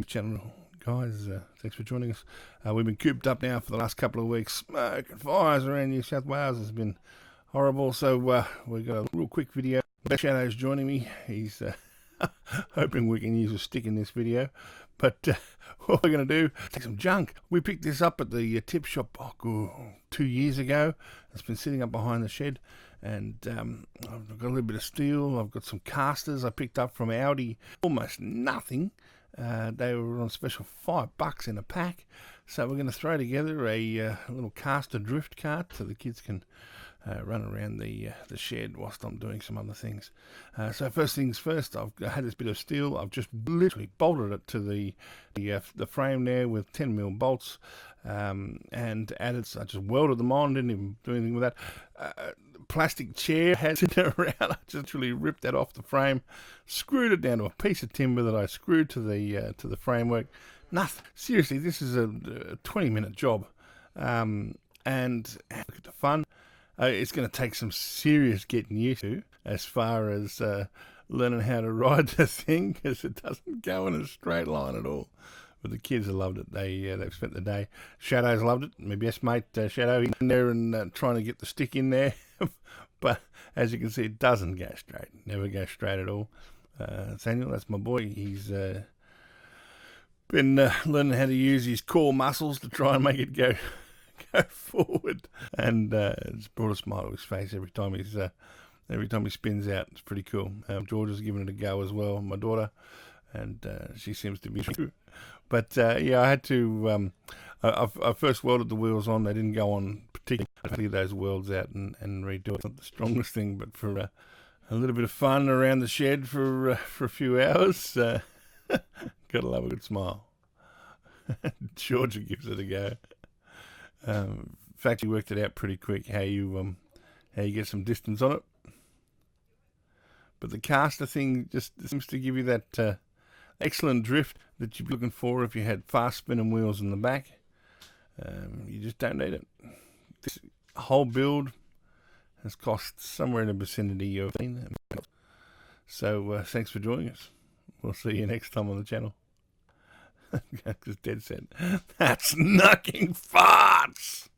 Channel, guys. Thanks for joining us. We've been cooped up now for the last couple of weeks. Smoke and fires around New South Wales has been horrible. So we've got a real quick video. Shadow's joining me. He's hoping we can use a stick in this video. But what we're going to do, take some junk. We picked this up at the tip shop 2 years ago. It's been sitting up behind the shed. And I've got a little bit of steel. I've got some casters I picked up from Audi. Almost nothing. They were on special $5 in a pack. So we're going to throw together a little Castor drift cart so the kids can run around the shed whilst I'm doing some other things. So first things first, I've had this bit of steel. I've just literally bolted it to the frame there with 10mm bolts, and added. I just welded them on. Didn't even do anything with that. Plastic chair had it around. I just really ripped that off the frame, screwed it down to a piece of timber that I screwed to the framework. Nothing. Seriously, this is a 20-minute job, and look at the fun. It's going to take some serious getting used to as far as learning how to ride the thing, because it doesn't go in a straight line at all. But the kids have loved it. They've spent the day. Shadow's loved it. My best mate Shadow, he's in there and trying to get the stick in there. But as you can see, it doesn't go straight. Never goes straight at all. Samuel, that's my boy. He's been learning how to use his core muscles to try and make it go forward, and it's brought a smile to his face every time he spins out. It's pretty cool. George has given it a go as well, my daughter, and she seems to be true. But yeah, I had to. I first welded the wheels on. They didn't go on particularly. I figured those welds out and redo it. It's not the strongest thing, but for a little bit of fun around the shed for a few hours, gotta love a good smile. Georgia gives it a go. In fact, he worked it out pretty quick how you get some distance on it. But the caster thing just seems to give you that excellent drift that you're looking for if you had fast spinning wheels in the back. You just don't need it. This whole build has cost somewhere in the vicinity of $15. So thanks for joining us. We'll see you next time on the channel. Just dead set. That's knocking farts!